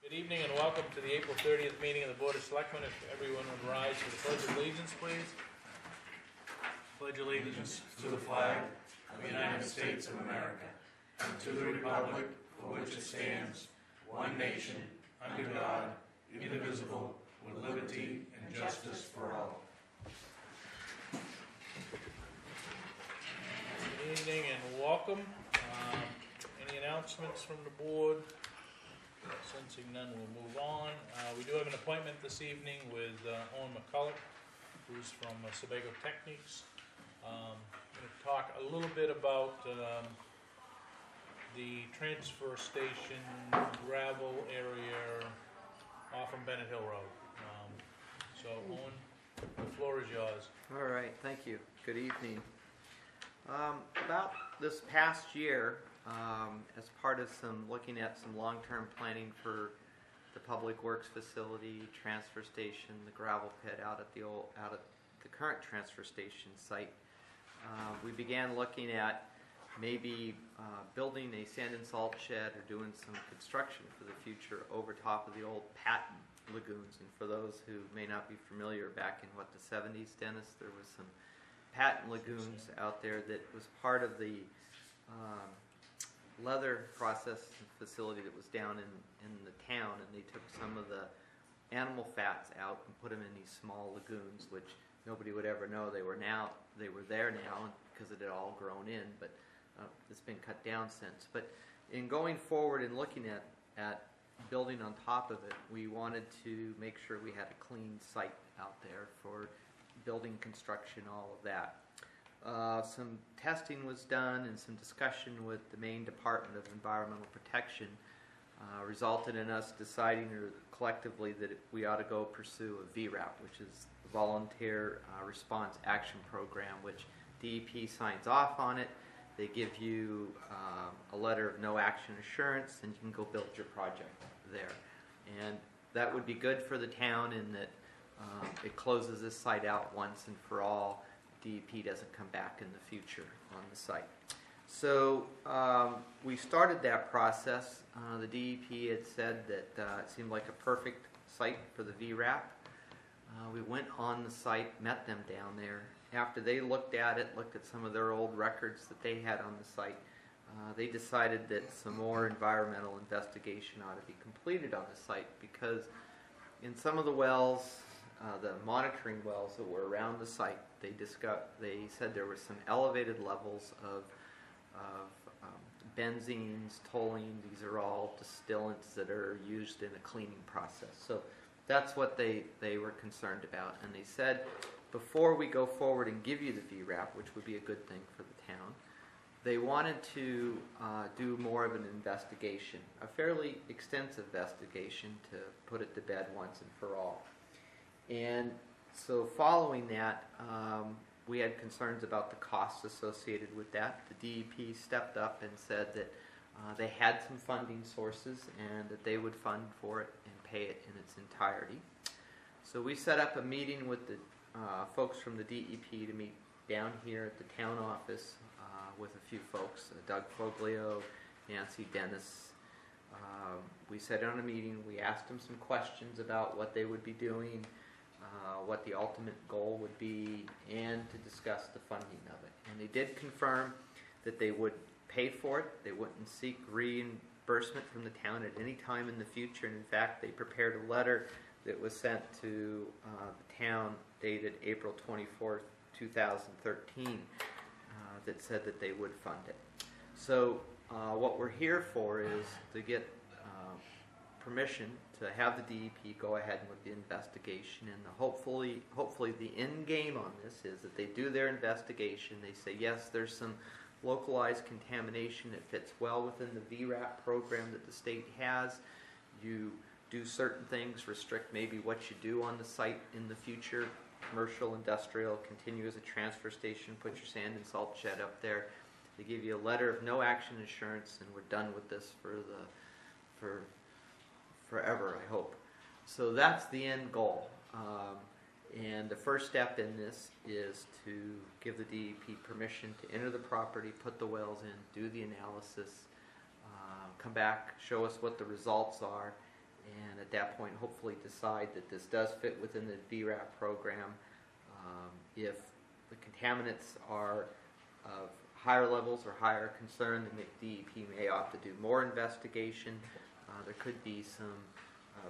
Good evening and welcome to the April 30th meeting of the Board of Selectmen. If everyone would rise for the Pledge of Allegiance, please. Pledge allegiance to the flag of the United States of America and to the republic for which it stands, one nation, under God, indivisible, with liberty and justice for all. Good evening and welcome. Any announcements from the board? Sensing none, we'll move on. We do have an appointment this evening with Owen McCulloch, who's from Sebago Technics. I'm going to talk a little bit about the transfer station gravel area off from Bennett Hill Road. So, Owen, the floor is yours. All right, thank you. Good evening. About this past year, as part of looking at some long-term planning for the public works facility, transfer station, the gravel pit out at the current transfer station site, we began looking at maybe building a sand and salt shed or doing some construction for the future over top of the old patent lagoons. And for those who may not be familiar, back in the 70s, Dennis, there was some patent lagoons out there that was part of the leather process facility that was down in the town, and they took some of the animal fats out and put them in these small lagoons, which nobody would ever know they were there now because it had all grown in, but it's been cut down since. But in going forward and looking at building on top of it, we wanted to make sure we had a clean site out there for building, construction, all of that. Some testing was done and some discussion with the Maine Department of Environmental Protection resulted in us deciding collectively that we ought to go pursue a VRAP, which is the Volunteer Response Action Program, which DEP signs off on it. They give you a letter of no action assurance, and you can go build your project there. And that would be good for the town in that it closes this site out once and for all. DEP doesn't come back in the future on the site. So we started that process. The DEP had said that it seemed like a perfect site for the VRAP. We went on the site, met them down there. After they looked at it, looked at some of their old records that they had on the site, they decided that some more environmental investigation ought to be completed on the site, because in some of the wells, the monitoring wells that were around the site, they said there were some elevated levels of benzenes, toluene. These are all distillants that are used in a cleaning process. So that's what they were concerned about. And they said, before we go forward and give you the VRAP, which would be a good thing for the town, they wanted to do more of an investigation, a fairly extensive investigation, to put it to bed once and for all. And so following that, we had concerns about the costs associated with that. The DEP stepped up and said that they had some funding sources and that they would fund for it and pay it in its entirety. So we set up a meeting with the folks from the DEP to meet down here at the town office with a few folks, Doug Foglio, Nancy Dennis. We sat down a meeting, we asked them some questions about what they would be doing, what the ultimate goal would be, and to discuss the funding of it. And they did confirm that they would pay for it. They wouldn't seek reimbursement from the town at any time in the future. And in fact, they prepared a letter that was sent to the town dated April 24th, 2013, that said that they would fund it. So what we're here for is to get permission to have the DEP go ahead with the investigation, and hopefully the end game on this is that they do their investigation. They say, yes, there's some localized contamination that fits well within the VRAP program that the state has. You do certain things, restrict maybe what you do on the site in the future, commercial, industrial, continue as a transfer station, put your sand and salt shed up there. They give you a letter of no action assurance, and we're done with this for forever, I hope. So that's the end goal. And the first step in this is to give the DEP permission to enter the property, put the wells in, do the analysis, come back, show us what the results are, and at that point, hopefully decide that this does fit within the VRAP program. If the contaminants are of higher levels or higher concern, then the DEP may opt to do more investigation. There could be some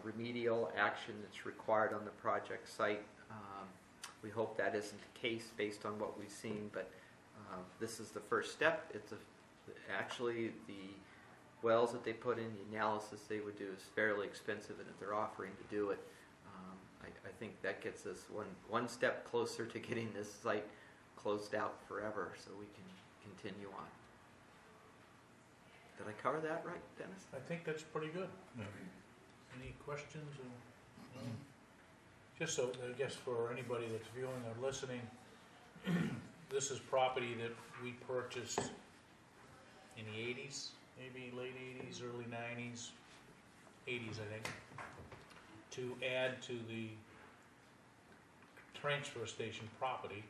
remedial action that's required on the project site. We hope that isn't the case based on what we've seen, but this is the first step. Actually, the wells that they put in, the analysis they would do is fairly expensive, and if they're offering to do it, I think that gets us one step closer to getting this site closed out forever so we can continue on. Did I cover that right, Dennis? I think that's pretty good. Any questions? Or, no? Just so, I guess for anybody that's viewing or listening, this is property that we purchased in the 80s, maybe late 80s, early 90s, 80s I think, to add to the transfer station property.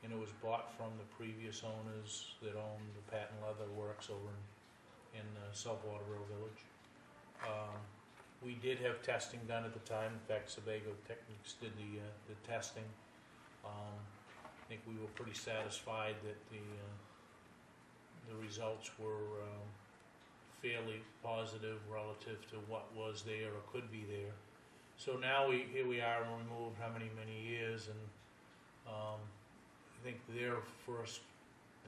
And it was bought from the previous owners that owned the Patent Leather Works over in South Waterboro Village. We did have testing done at the time. In fact, Sebago Technics did the testing. I think we were pretty satisfied that the results were fairly positive relative to what was there or could be there. So now here we are, removed how many years, and I think the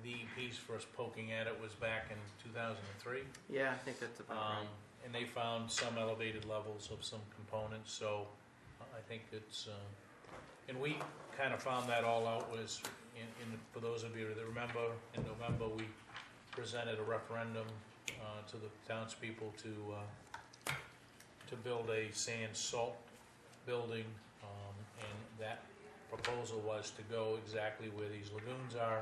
DEP's first poking at it was back in 2003. Yeah, I think that's about right. And they found some elevated levels of some components, so I think it's, and we kind of found that all out was, for those of you that remember, in November we presented a referendum to the townspeople to build a sand salt building, and that proposal was to go exactly where these lagoons are,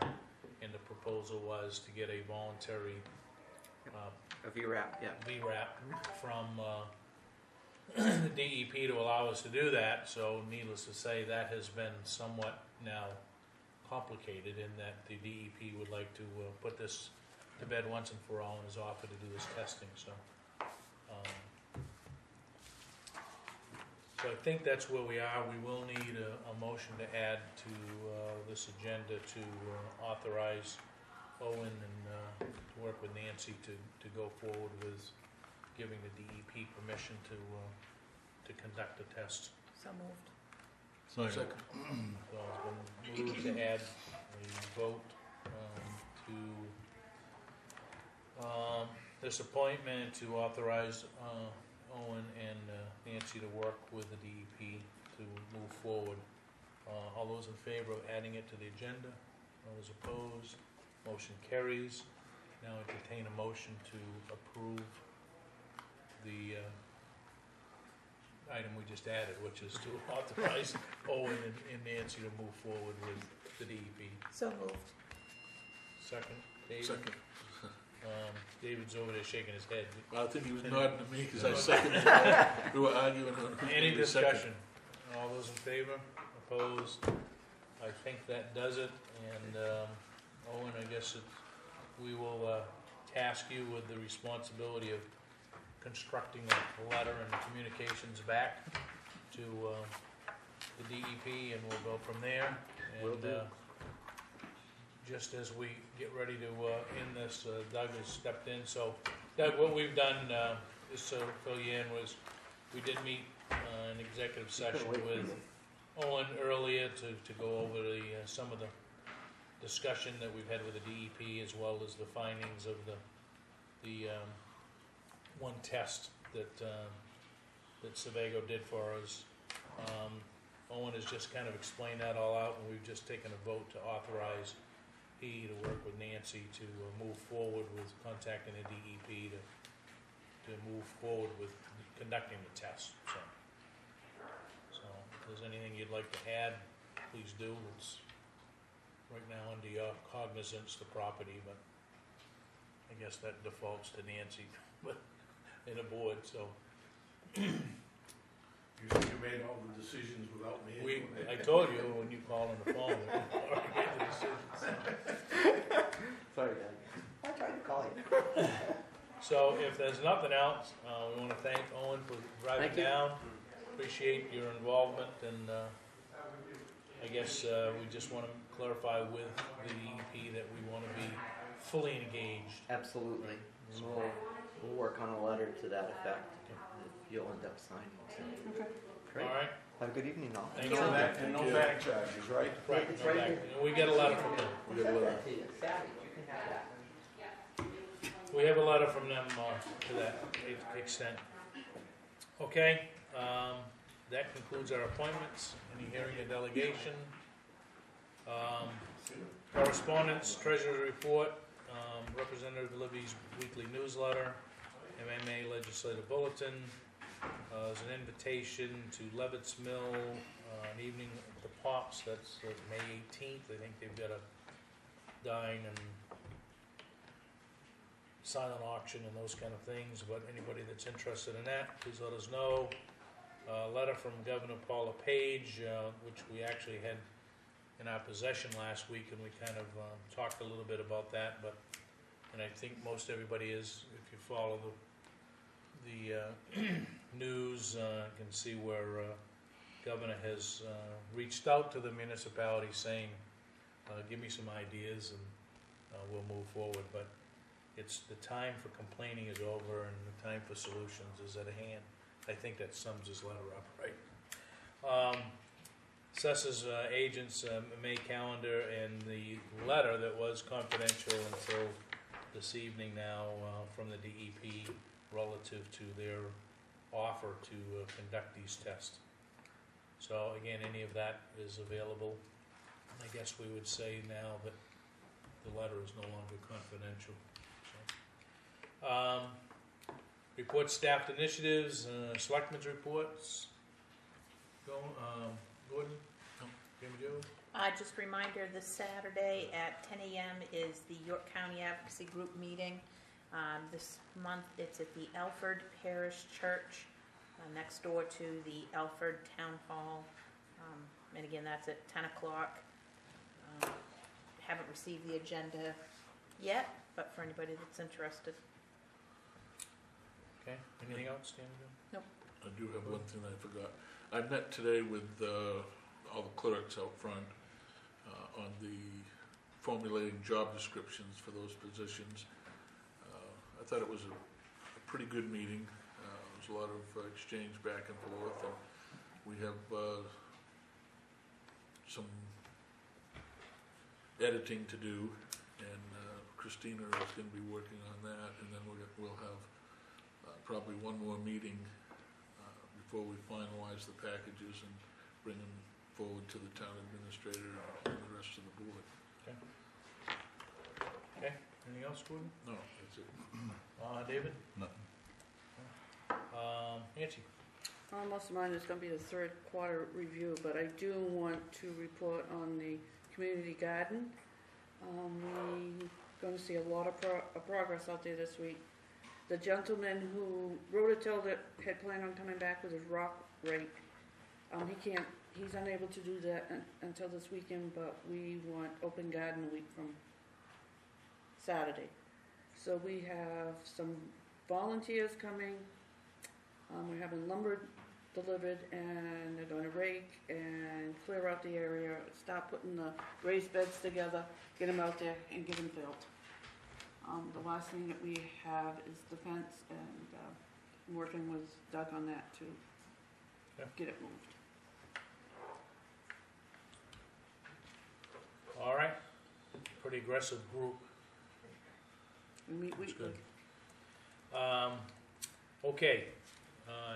and the proposal was to get a voluntary A VRAP, yeah. VRAP from the DEP to allow us to do that. So needless to say, that has been somewhat now complicated in that the DEP would like to put this to bed once and for all and has offered to do this testing. So I think that's where we are. We will need a motion to add to this agenda to authorize Owen and to work with Nancy to go forward with giving the DEP permission to conduct the test. So moved. Second. So it's been moved to add a vote to this appointment to authorize Owen and Nancy to work with the DEP to move forward. All those in favor of adding it to the agenda? All those opposed? Motion carries. Now entertain a motion to approve the item we just added, which is to authorize Owen and Nancy to move forward with the DEP. So moved. Second, David? Second. David's over there shaking his head. I think he was nodding at me because I seconded it. We were arguing on Any the second. discussion? All those in favor? Opposed? I think that does it. And Owen, I guess we will task you with the responsibility of constructing a letter and communications back to the DEP, and we'll go from there. And Will do. just as we get ready to end this, Doug has stepped in. So, Doug, what we've done, just to fill you in, was we did meet an executive session with Owen earlier to go over some of the discussion that we've had with the DEP, as well as the findings of the one test that Sebago did for us. Owen has just kind of explained that all out, and we've just taken a vote to authorize he to work with Nancy to move forward with contacting the DEP to move forward with conducting the test. So if there's anything you'd like to add, please do. It's right now under your cognizance, the property, but I guess that defaults to Nancy and the board. So You made all the decisions without me. I told you when you called on the phone that we already made the decision. Sorry, Dad. I tried to call you. So if there's nothing else, we want to thank Owen for driving Thank you. down. Appreciate your involvement, and I guess we just want to clarify with the DEP that we want to be fully engaged. Absolutely. And we'll work on a letter to that effect if you'll end up signing. So. Okay. Great. All right? Have a good evening, all. Thank No you. back, and no back charges, right? Right, It's no right back. here. And we get a letter from them. We got a letter. We have a letter from them to that extent. Okay, that concludes our appointments. Any hearing or delegation? Correspondence, treasurer's report, Representative Libby's weekly newsletter, MMA Legislative Bulletin. There's an invitation to Leavitt's Mill, an evening at the Pops. That's May 18th. I think they've got a dine and silent auction and those kind of things, but anybody that's interested in that, please let us know. A letter from Governor LePage, which we actually had in our possession last week, and we kind of talked a little bit about that, and I think most everybody is, if you follow the news, can see where Governor has reached out to the municipality saying, give me some ideas and we'll move forward, but it's the time for complaining is over and the time for solutions is at hand. I think that sums his letter up, right? Assessor's agents, May calendar, and the letter that was confidential until this evening now from the DEP relative to their offer to conduct these tests. So again, any of that is available. I guess we would say now that the letter is no longer confidential. Report staffed initiatives, selectmen's reports. Gordon? No. Jimmy Joe? Just a reminder, this Saturday at 10 a.m. is the York County Advocacy Group meeting. This month it's at the Alfred Parish Church, next door to the Alfred Town Hall. And again, that's at 10 o'clock. Haven't received the agenda yet, but for anybody that's interested. Okay. Anything else, Danny? Nope. I do have one thing I forgot. I met today with all the clerks out front on the formulating job descriptions for those positions. I thought it was a pretty good meeting. There was a lot of exchange back and forth, and we have some editing to do, and Christina is going to be working on that, and then we'll have probably one more meeting before we finalize the packages and bring them forward to the town administrator and the rest of the board. Okay. Anything else, Gordon? No, that's it. David? Nothing. Nancy? Most of mine is going to be the third quarter review, but I do want to report on the community garden. We're going to see a lot of progress out there this week. The gentleman who Rototill that had planned on coming back with his rock rake, he's unable to do that until this weekend, but we want open garden a week from Saturday. So we have some volunteers coming. We're having lumber delivered, and they're going to rake and clear out the area, start putting the raised beds together, get them out there, and get them built. The last thing that we have is the fence, and I'm working with Doug on that to get it moved. All right. Pretty aggressive group. We meet That's weekly. good. Okay.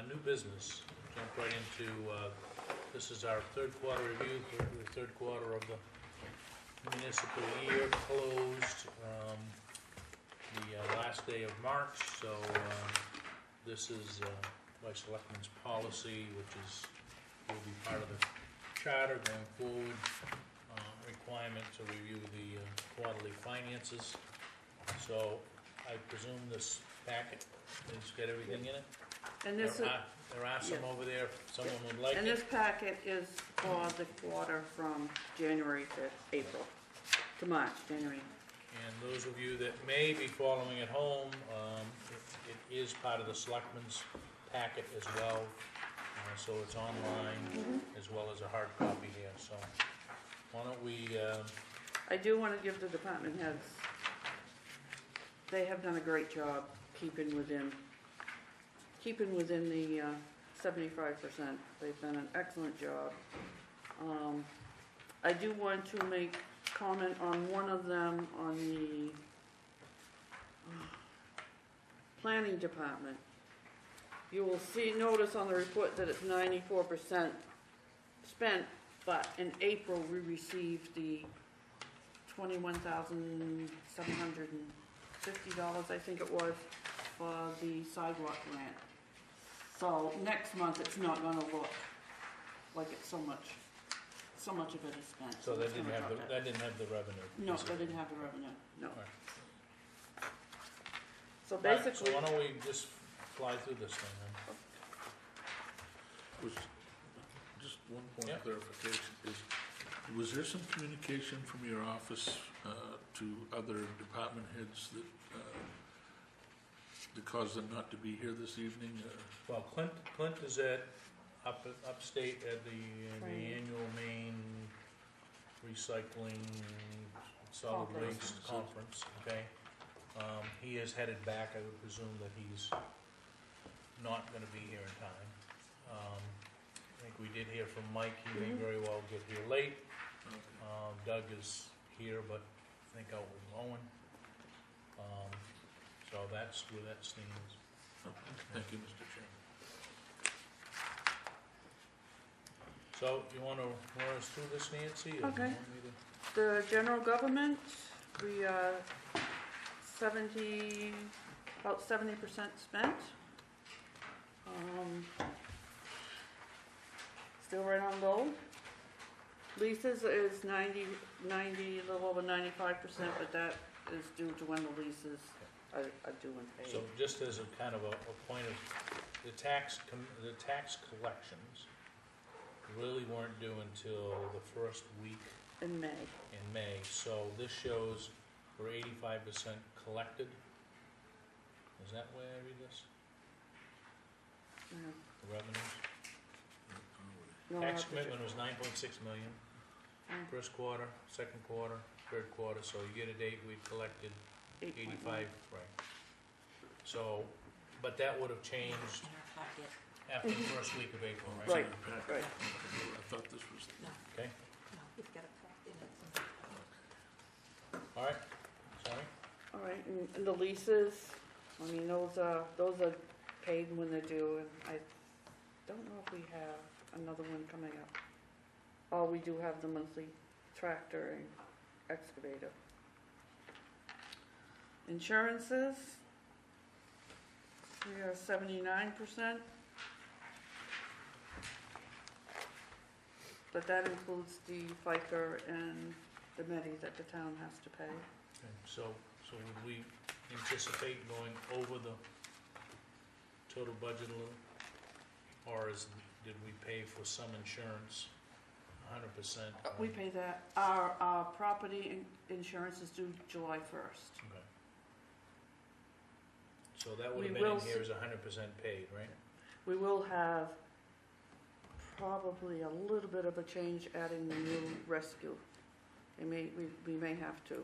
New business. Jump right into, this is our third quarter review for the third quarter of the municipal year, closed the last day of March. So this is by Selectmen's policy, which will be part of the charter going forward. Requirement to review the quarterly finances. So I presume this packet has got everything in it? And this is, There are some yes. over there, if someone would like and it. this packet is for the quarter from January to April to March, January And those of you that may be following at home, it is part of the Selectmen's packet as well. So it's online as well as a hard copy here, so why don't we, I do want to give the department heads, they have done a great job keeping within the 75%. They've done an excellent job. I do want to make comment on one of them on the planning department. You will notice on the report that it's 94% spent, but in April we received the $21,750, I think it was, for the sidewalk grant. So next month it's not gonna look like it's so much of it is spent. so it's gonna drop that. that didn't have the revenue. No, they didn't have the revenue, no. All right. So All right, basically, so why don't we just fly through this thing then? Was, just one point Yeah. of clarification, was there some communication from your office to other department heads that caused them not to be here this evening? Well, Clint is at upstate at the Training. annual Maine Recycling Solid Conference. Waste Conference, okay? He is headed back, I would presume that he's not gonna be here in time. I think we did hear from Mike, he may very well get here late. Doug is here, but I think out with Owen. So that's where that stands. Thank you, Mr. Chairman. So, you wanna run us through this, Nancy? or Okay. you want me to- the general government, we are about 70% spent. Still right on goal. Leases is 90, a little over 95%, but that is due to when the leases are due and paid. So just as a kind of a point of, the tax collections really weren't due until the first week In May. in May. So this shows we're 85% collected. Is that the way I read this? Yeah. The revenues? No, Tax not the- commitment was 9.6 million. First quarter, second quarter, third quarter, so year to date, we collected 8.1. 85, right. So, but that would have changed after the first week of April, right? Right. I thought this was. Okay, all right, sorry. All right, and the leases, I mean, those are paid when they're due, and I don't know if we have another one coming up. Oh, we do have the monthly tractor and excavator. Insurances, we are 79%. But that includes the FICA and the MEDI that the town has to pay. Okay, so would we anticipate going over the total budget a little? Or did we pay for some insurance 100%? We pay that, our property insurance is due July 1st. Okay. So that would have We been in will here as 100% paid, right? We will have probably a little bit of a change adding the new rescue. We may have to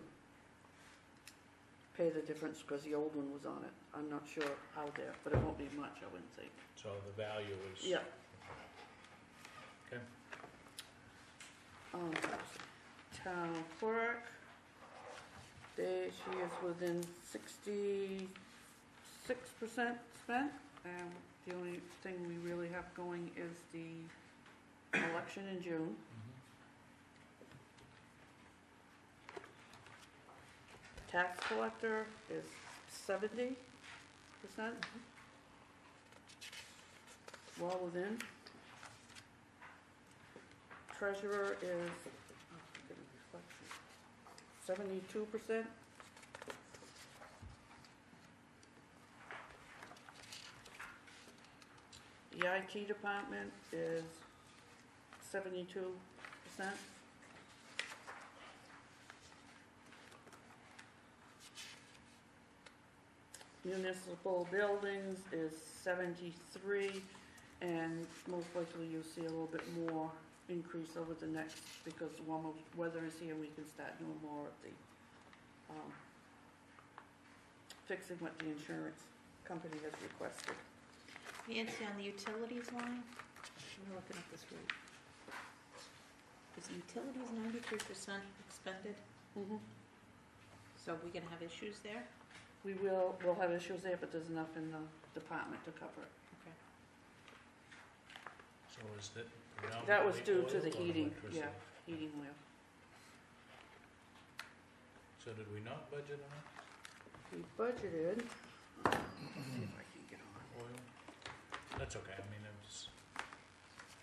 pay the difference because the old one was on it. I'm not sure how there, but it won't be much, I wouldn't think. So the value is... Yeah. Okay. Town clerk, she is within 66% spent, and the only thing we really have going is the election in June. Tax collector is 70%. Well within. Treasurer is 72%. The IT department is 72%. municipal buildings is 73, and most likely you'll see a little bit more increase over the next, because the warmer weather is here, we can start doing more of the fixing what the insurance company has requested. Nancy, on the utilities line, we're looking at this rate. Is utilities 93% expended? Mm-hmm. So we're gonna have issues there? We'll have issues there, but there's enough in the department to cover it. Okay. So is that That was predominantly due to the oil or heating, electricity? yeah, heating oil. So did we not budget enough We budgeted, let's see if I can get on. oil? That's okay, I mean,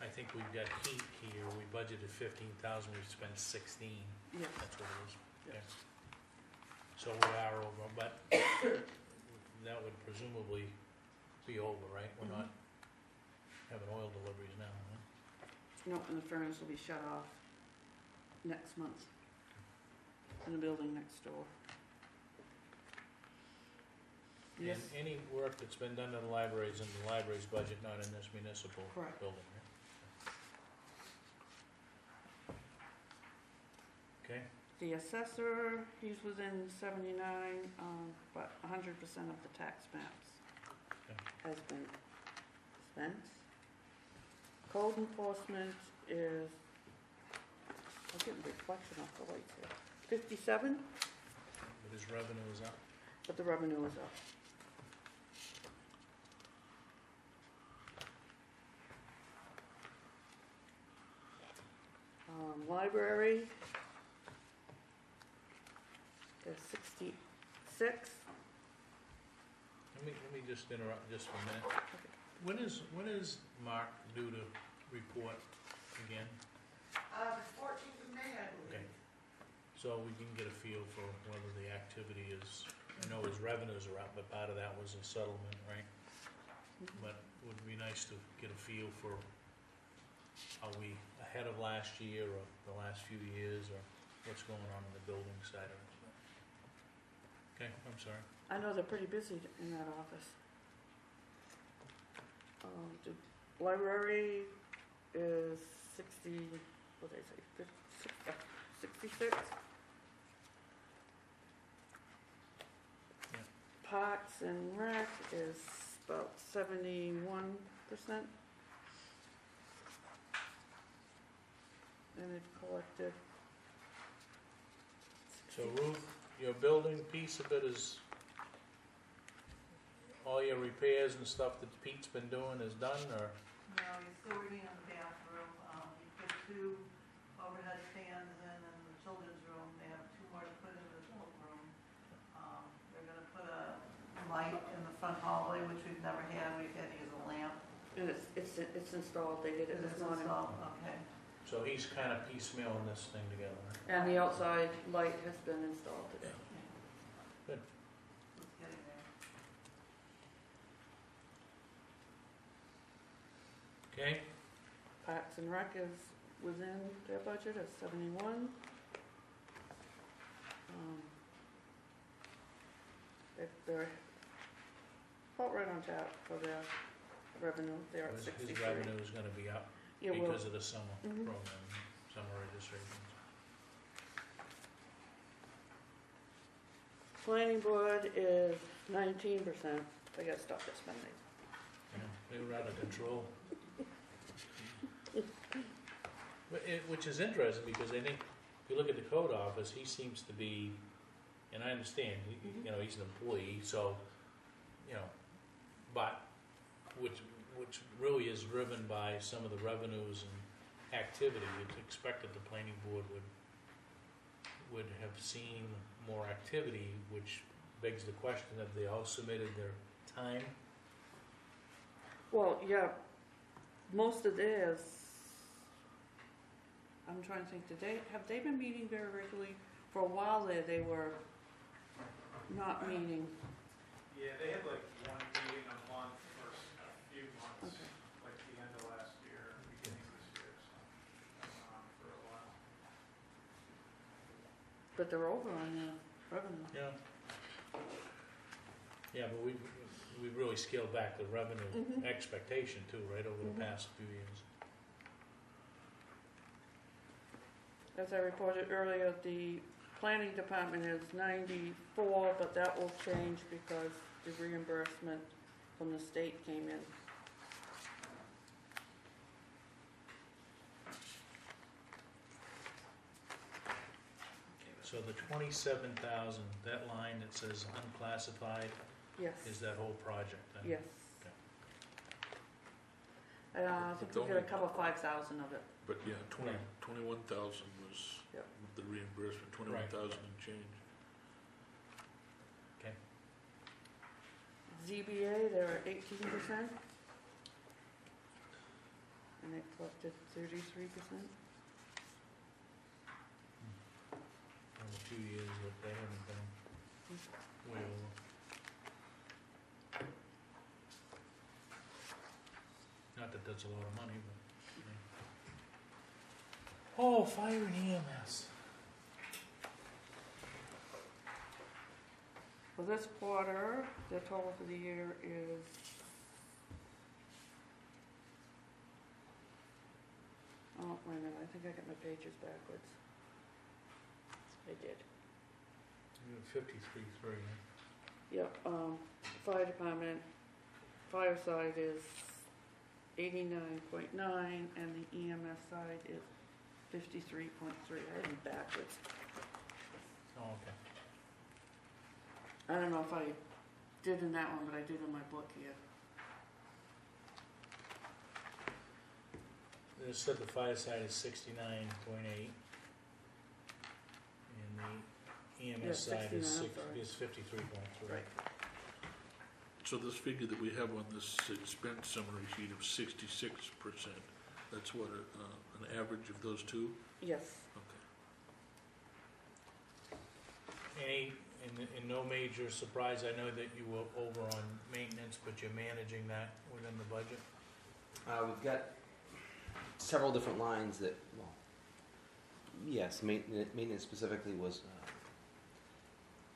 I think we've got heat here, we budgeted 15,000, we've spent 16, Yes, that's what it is. yes. Okay. So we are over, but that would presumably be over, right? We're not having oil deliveries now, huh? No, and the furnace will be shut off next month in the building next door. Yes, And any work that's been done to the libraries in the library's budget, not in this municipal Correct. building, right? Okay, the assessor, he's within 79, but 100% of the tax maps has been spent. Code enforcement is, I'm getting reflection off the lights here, 57, but his revenue is up. but the revenue is up. Library is 66. Let me just interrupt just for a minute. When is Mark due to report again? The 14th of May, I Okay. believe. So we can get a feel for whether the activity is, I know his revenues are up, but part of that was a settlement, right? But it would be nice to get a feel for, are we ahead of last year or the last few years, or what's going on in the building side of it? Okay, I'm sorry. I know they're pretty busy in that office. The library is 60, what did I say, 66? Yeah. Parks and Rec is about 71%. And they've collected. So Ruth, your building piece of it is, all your repairs and stuff that Pete's been doing is done, or? No, you're still working on the bathroom. You put 2 overhead fans in the children's room. They have 2 more to put in the adult room. They're gonna put a light in the front hallway, which we've never had. We've had to use a lamp. And it's installed, they did it Is this it morning. installed? Okay. So he's kind of piecemealing this thing together, right? And the outside light has been installed today. Good. It's getting there. Okay, Parks and Rec is within their budget at 71. They're about right on tap for their revenue. They're at his 63. revenue is gonna be up Yeah, well, because of the summer Mhm. program, summer registrations. Planning board is 19%. They got stuff they're spending. Yeah, they were out of control. Which is interesting, because I think, if you look at the code office, he seems to be, and I understand, you know, he's an employee, so, you know, but, which really is driven by some of the revenues and activity. It's expected the planning board would have seen more activity, which begs the question, have they all submitted their time? Well, yeah, most of theirs, I'm trying to think, have they been meeting very regularly? For a while there, they were not meeting. Yeah, they had like 1 meeting a month for a few months, Okay. like the end of last year, beginning of this year, so that went on for a while. But they're over on the revenue. Yeah. Yeah, but we've really scaled back the revenue Mhm. expectation too, right, over Mhm. the past few years. As I reported earlier, the planning department is 94, but that will change because the reimbursement from the state came in. So the 27,000, that line that says unclassified, Yes, is that whole project then? yes. I think we got a couple 5,000 of it. But yeah, Right. 21,000 was Yep. the reimbursement, 21,000 and change. Okay. ZBA, they're at 18%. And they collected 33%. In a few years, but they haven't been way over. Not that that's a lot of money, but. yeah. Oh, fire and EMS. For this quarter, the total for the year is oh, wait a minute, I think I got my pages backwards. I did. You have 53.3. Yep, fire department, fire side is 89.9 and the EMS side is 53.3. I had them backwards. Oh, okay. I don't know if I did in that one, but I did in my book here. They said the fire side is 69.8. And the EMS Yeah, side 69, I'm sorry. is 53.3. Right. So this figure that we have on this expense summary sheet of 66%, that's what, an average of those two? Yes. Any, in no major surprise, I know that you were over on maintenance, but you're managing that within the budget? We've got several different lines that, well, yes, maintenance specifically was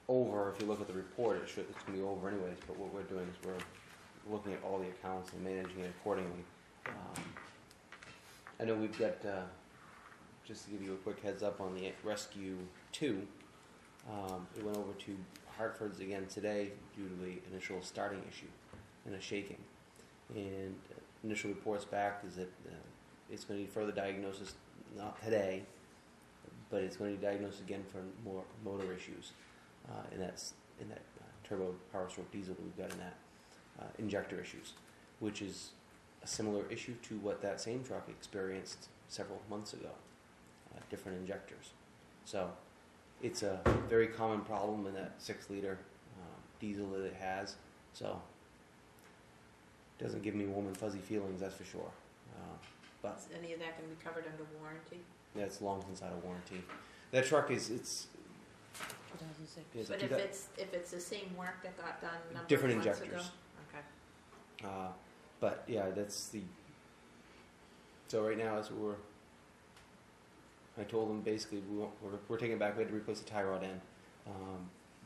over. If you look at the report, it's going to be over anyways, but what we're doing is we're looking at all the accounts and managing it accordingly. I know we've got, just to give you a quick heads up on the Rescue 2, it went over to Hartford's again today due to the initial starting issue and a shaking. And initial reports back is that it's going to need further diagnosis, not today, but it's going to need diagnosis again for more motor issues. And that's in that turbo power stroke diesel that we've got in that injector issues, which is a similar issue to what that same truck experienced several months ago, different injectors. So it's a very common problem in that 6-liter diesel that it has. So it doesn't give me warm and fuzzy feelings, that's for sure. But Is any of that going to be covered under warranty? yeah, it's long since out of warranty. That truck is, it's 2006. Yes, But I do if it's the same work that got done a number different of months ago? injectors. Okay. But yeah, that's the. So right now, that's what I told them basically we're taking it back. We had to replace the tie rod end,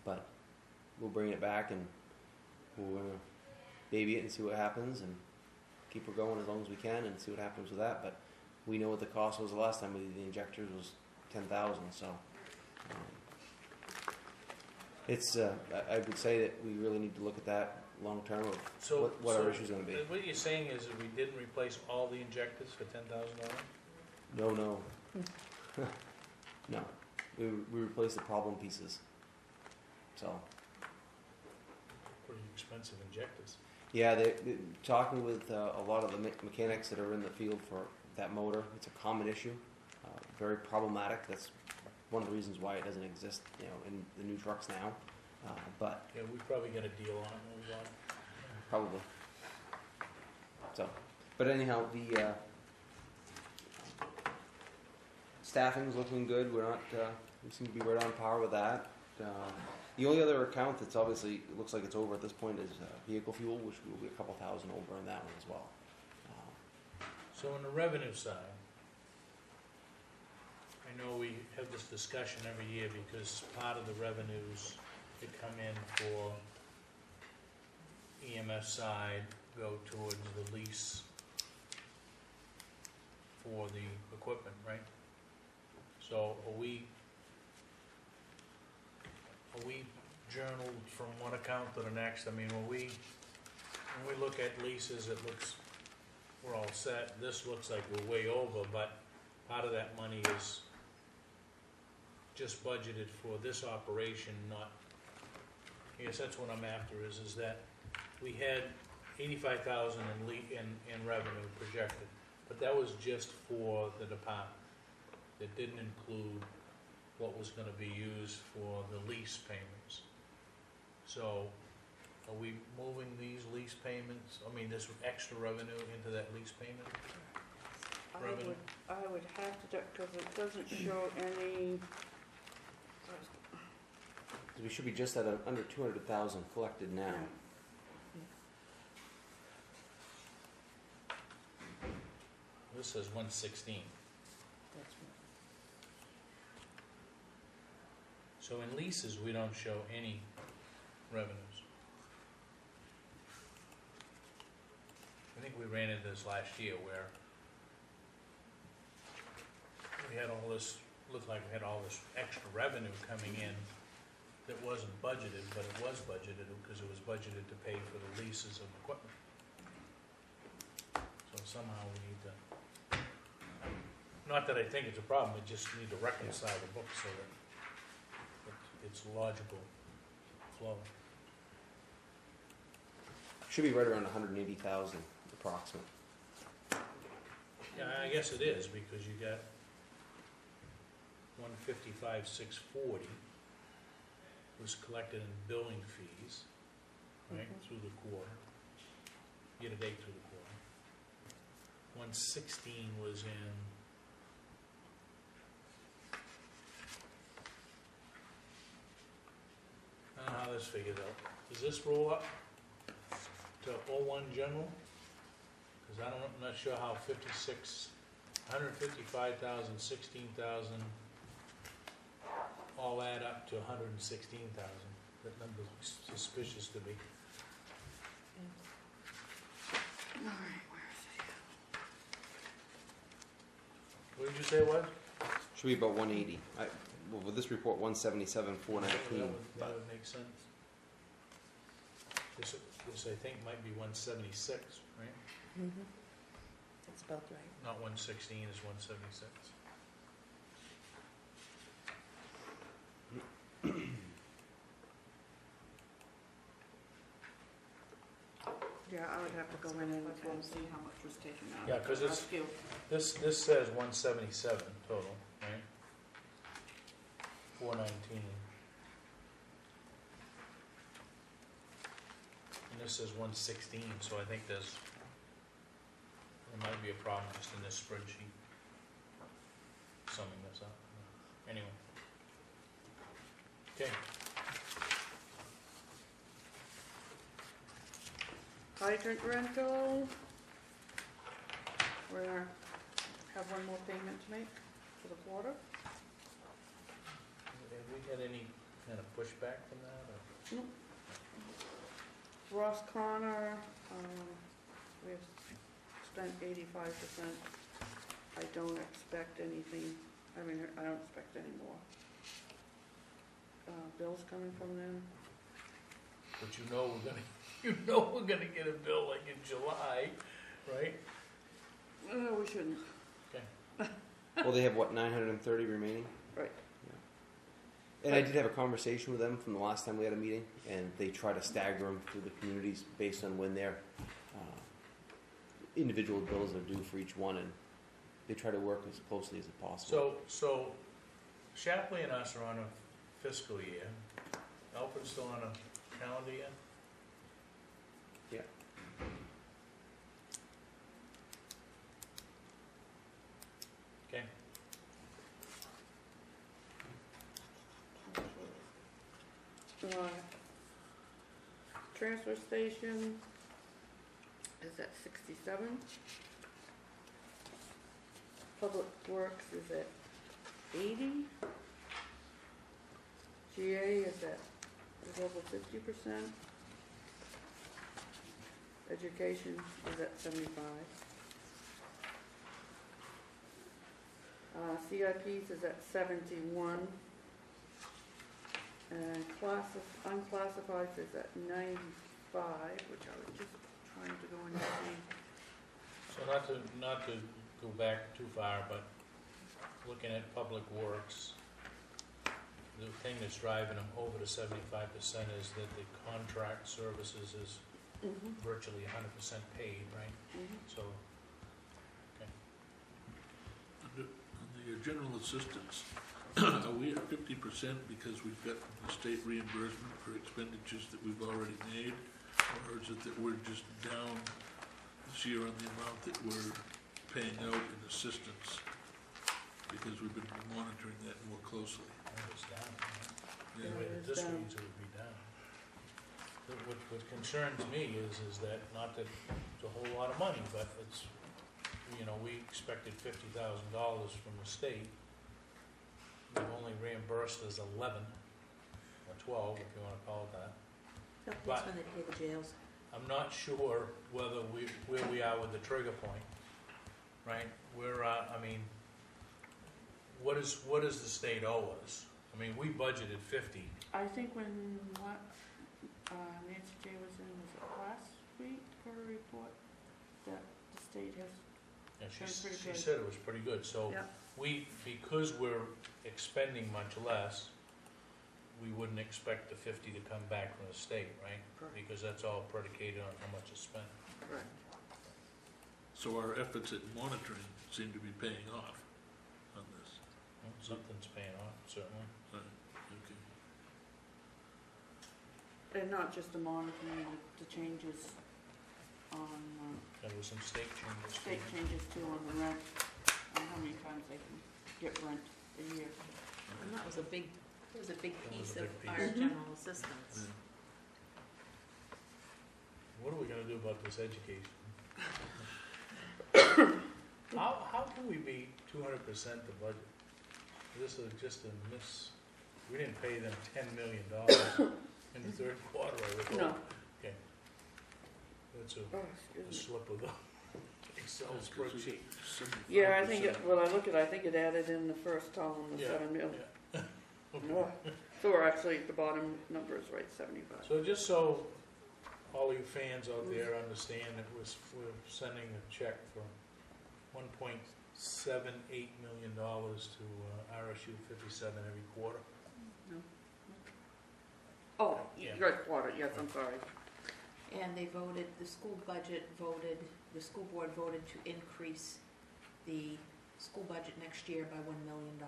but we'll bring it back and we'll baby it and see what happens and keep her going as long as we can and see what happens with that. But we know what the cost was the last time we did the injectors was $10,000. So it's I would say that we really need to look at that long term of what our issue is going to be. What you're saying is that we didn't replace all the injectors for $10,000? No. No. We replaced the problem pieces. So. Pretty expensive injectors. Yeah, they talking with a lot of the mechanics that are in the field for that motor. It's a common issue, very problematic. That's one of the reasons why it doesn't exist, in the new trucks now. But Yeah, we probably got a deal on it when we bought it. probably. So, but anyhow, the staffing's looking good. We're not. We seem to be right on par with that. The only other account that's obviously it looks like it's over at this point is vehicle fuel, which will be a couple thousand over in that one as well. So on the revenue side, I know we have this discussion every year because part of the revenues that come in for EMS side go towards the lease for the equipment, right? So are we journaled from one account to the next? I mean, when we look at leases, it looks, we're all set. This looks like we're way over, but part of that money is just budgeted for this operation, not, I guess that's what I'm after, is that we had 85,000 in revenue projected, but that was just for the department. It didn't include what was gonna be used for the lease payments. So, are we moving these lease payments, I mean, this extra revenue into that lease payment? Revenue? I would have to, because it doesn't show any, We should be just at under 200,000 collected now. This says 116. So in leases, we don't show any revenues. I think we ran into this last year where we had all this, looked like we had all this extra revenue coming in that wasn't budgeted, but it was budgeted because it was budgeted to pay for the leases of equipment. So somehow we need to, not that I think it's a problem, we just need to reconcile the books so that it's logical flow. Should be right around 180,000 approximate. Yeah, I guess it is, because you got 155,640 was collected in billing fees, right, through the quarter, year to date through the quarter. 116 was in I don't know how this figures out. Does this roll up to 01 general? Because I'm not sure how 155,000, 16,000 all add up to 116,000. That number's suspicious to me. all right, where is it? What did you say it was? Should be about 180. Well, with this report, 177, 419. That would make sense. This I think might be 176, right? Mm-hmm. That's about right. Not 116, is 176. Yeah, I would have to go in and see how much was taken out. Yeah, 'cause it's- Rescue. This says 177 total, right? 419. And this says 116, so I think there might be a problem just in this spreadsheet summing this up. Anyway. Okay. Hydrant rental. We're gonna have one more payment to make for the quarter. Have we had any kind of pushback from that? Or? Ross Connor, we've spent 85%. I don't expect anything, I mean, I don't expect any more. Bills coming from them. But you know we're gonna get a bill like in July, right? We shouldn't. Well, they have what, 930 remaining? Right. Yeah. And I did have a conversation with them from the last time we had a meeting, and they try to stagger them through the communities based on when their individual bills are due for each one, and they try to work as closely as possible. So Shapley and us are on a fiscal year. Alfred's still on a calendar year? Yeah. Okay. Transfer station is at 67. Public Works is at 80. GA is over 50%. Education is at 75. CIPs is at 71. And unclassified is at 95, which I was just trying to go in and see. So not to go back too far, but looking at public works, the thing that's driving them over to 75% is that the contract services is virtually 100% paid, right? So, On the general assistance, are we at 50% because we've got the state reimbursement for expenditures that we've already made? Or is it that we're just down this year on the amount that we're paying out in assistance? Because we've been monitoring that more closely. it's down. Yeah. The way that this reads, it would be down. What concerns me is that, not that it's a whole lot of money, but it's, we expected $50,000 from the state. They've only reimbursed us 11 or 12, if you want to call it that. That's when they pay the jails. I'm not sure where we are with the trigger point, right? What does the state owe us? I mean, we budgeted 50. I think when Nancy J was in, was it last week for a report that the state has And Sounds pretty she good. said it was pretty good. So Yeah. because we're expending much less, we wouldn't expect the 50 to come back from the state, right? Correct. Because that's all predicated on how much is spent. correct. So our efforts at monitoring seem to be paying off on this. Well, something's paying off, certainly. Right, okay. And not just the monitoring, the changes on, There was some state changes. too. state changes too on the rent, and how many times they can get rent a year. And that was a big That was piece a of big our piece. general assistance. Yeah. What are we gonna do about this education? How can we be 200% the budget? This is just a miss. We didn't pay them $10 million in the third quarter, I recall. No. Okay. That's Oh, a excuse me. slip of the Excel spreadsheet. Yeah, I think, when I look at it, I think it added in the first column, the Yeah, 7 million. yeah. No. So we're actually, the bottom number is right, 75. So just so all you fans out there understand, we're sending a check for $1.78 million to RSU 57 every quarter. Oh, Yeah. right, quarter, yes, I'm sorry. And they voted, the school board voted to increase the school budget next year by $1 million.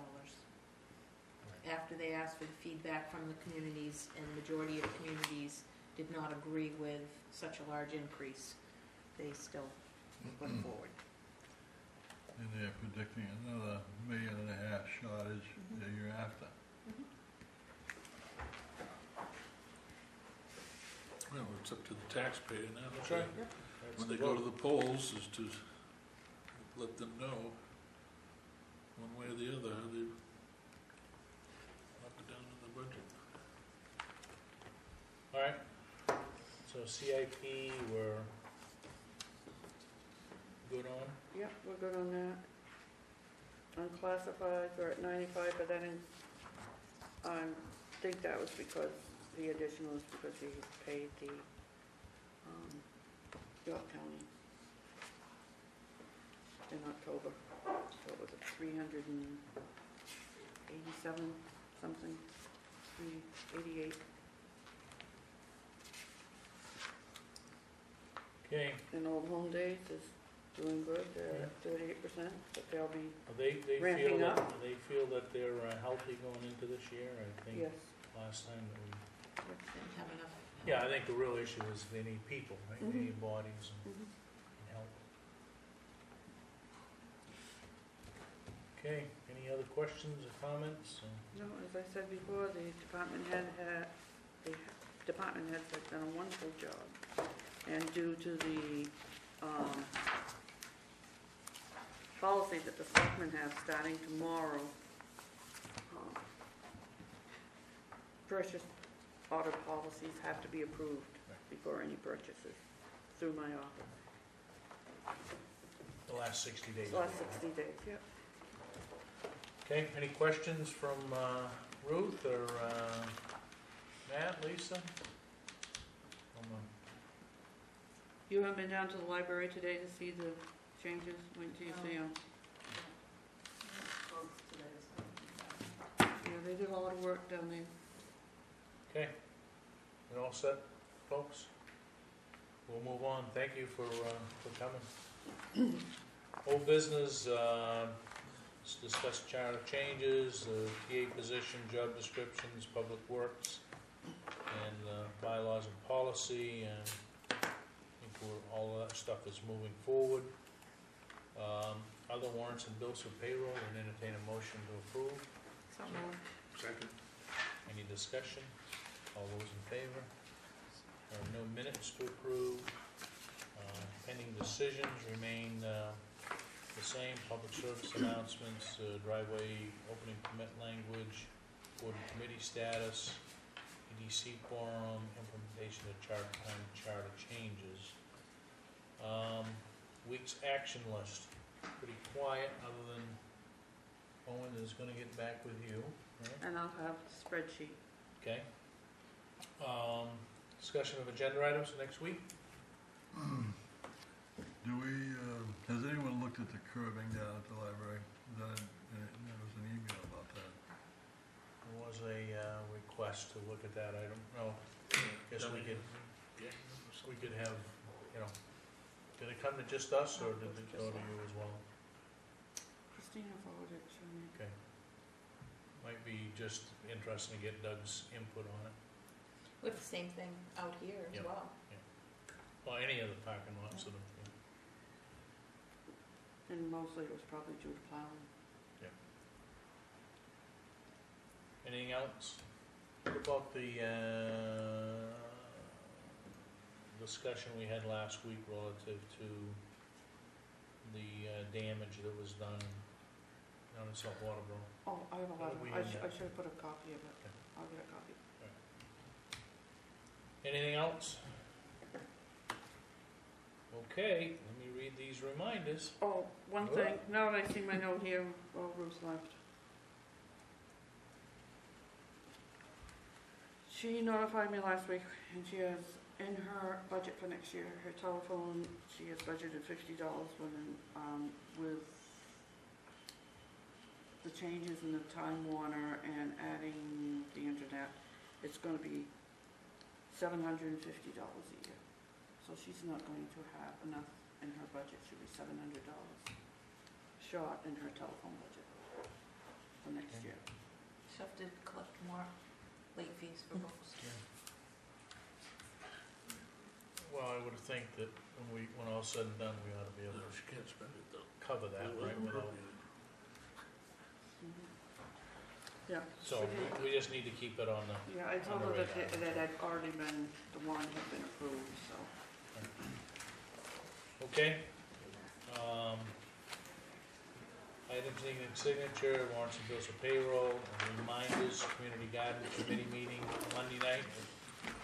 After they asked for the feedback from the communities, and the majority of communities did not agree with such a large increase, they still put it forward. And they're predicting another $1.5 million shortage the year after. Well, it's up to the taxpayer now. That's right. When they go to the polls, is to let them know, one way or the other, how they up or down in the budget. All right. So CIP, we're good on. Yep, we're good on that. Unclassified, we're at 95, but I think that was because the additional is because we paid the York County in October. So it was a 387 something, 388. Okay. And Old Home Days is doing good, they're at 38%, but they'll be, They Ramping feel up. that they feel that they're healthy going into this year. I think yes. last time that we. They don't have enough. Yeah, I think the real issue is they need people, right? They need bodies and Mhm. help. Okay. Any other questions or comments? No, as I said before, the department heads have done a wonderful job. And due to the policy that the selectmen have starting tomorrow, purchase order policies have to be approved before any purchases through my office. The last 60 days. The last 60 days, yep. Okay, any questions from Ruth or Matt, Lisa? You haven't been down to the library today to see the changes? Wait till you see them. Both today, so. Yeah, they did a lot of work down there. Okay, we all set, folks? We'll move on. Thank you for coming. Old business, let's discuss charter changes, TA position, job descriptions, public works, and bylaws and policy, and I think all of that stuff is moving forward. Other warrants and bills for payroll, and entertain a motion to approve. So moved. Second. Any discussion? All those in favor? There are no minutes to approve. Pending decisions remain the same. Public service announcements, driveway opening permit language, board and committee status, EDC quorum, implementation of charter changes. Week's action list, pretty quiet, other than Owen is gonna get back with you, right? And I'll have the spreadsheet. Okay. Discussion of agenda items for next week? Do we, has anyone looked at the curbing down at the library? There was an email about that. There was a request to look at that item. No, guess we could have, did it come to just us, or did it go to you as well? Christina forwarded it to me. Okay. Might be just interesting to get Doug's input on it. We have the same thing out here as Yep. well. Well, any of the parking lots that are. And mostly it was probably due to plowing. Anything else? What about the discussion we had last week relative to the damage that was done down in South Waterboro? Oh, I have a How letter. did we I end that? should have put a copy of it. Okay. I'll get a copy. Anything else? Okay, let me read these reminders. Oh, one Go thing, now that I see my note here, Ruth left. She notified me last week, and she has, in her budget for next year, her telephone, she has budgeted $50 with the changes in the Time Warner and adding the internet. It's gonna be $750 a year. So she's not going to have enough in her budget. She'll be $700 short in her telephone budget for next year. She'll have to collect more late fees for books. Well, I would think that when all said and done, we ought to be able to cover that, right, without, Yeah. so we just need to keep it on the, Yeah, I told on the her that radar. that had already been, the warrant had been approved, so. okay? Items needing signature, warrants and bills of payroll, and reminders, community garden committee meeting Monday night,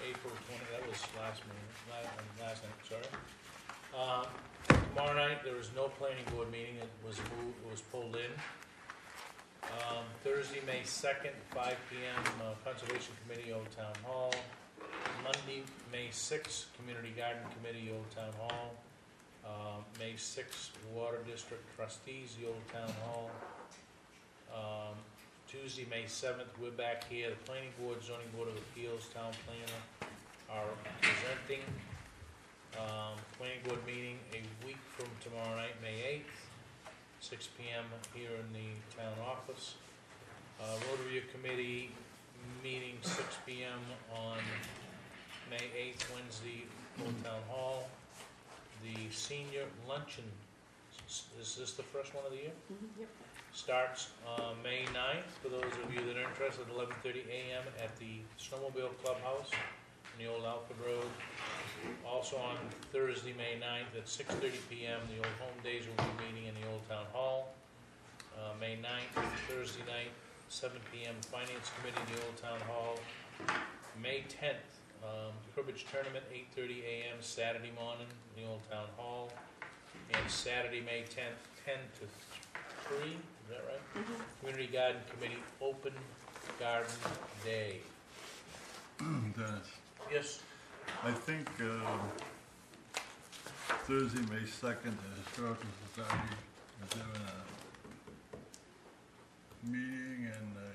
April 20, that was last night, sorry. Tomorrow night, there is no planning board meeting, it was pulled in. Thursday, May 2nd, 5 p.m., Conservation Committee, Old Town Hall. Monday, May 6th, Community Garden Committee, Old Town Hall. May 6th, Water District Trustees, the Old Town Hall. Tuesday, May 7th, we're back here, the Planning Board, Zoning Board of Appeals, Town Planner are presenting. Planning Board meeting a week from tomorrow night, May 8th, 6 p.m. here in the town office. Road Review Committee meeting 6 p.m. on May 8th, Wednesday, Old Town Hall. The senior luncheon, is this the first one of the year? Yep. Starts May 9th, for those of you that are interested, 11:30 a.m. at the Snowmobile Clubhouse in the old Alfred Road. Also on Thursday, May 9th at 6:30 p.m., the Old Home Days will be meeting in the Old Town Hall. May 9th, Thursday night, 7 p.m., Finance Committee in the Old Town Hall. May 10th, Cribbage Tournament, 8:30 a.m. Saturday morning, in the Old Town Hall. And Saturday, May 10th, 10 to 3, is that right? Community Garden Committee, Open Garden Day. Dennis, Yes, I think Thursday, May 2nd, the Historical Society is having a meeting, and the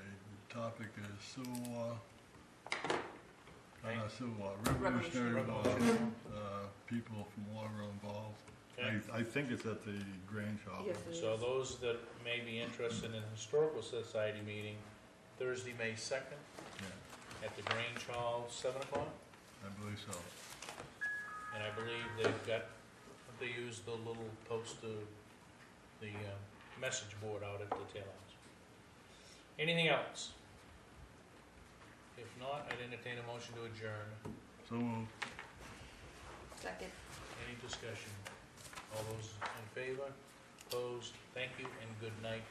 topic is Civil War. Not Civil War, Revolutionary War. People from Waterboro involved. okay. I think it's at the Grange Hall. Yes, it So is. those that may be interested in the Historical Society meeting, Thursday, May 2nd, Yeah, at the Grange Hall, 7 o'clock. I believe so. And I believe they've got, they use the little poster, the message board out at the tailhouse. Anything else? If not, I'd entertain a motion to adjourn. So moved. Second. Any discussion? All those in favor? Opposed? Thank you and good night.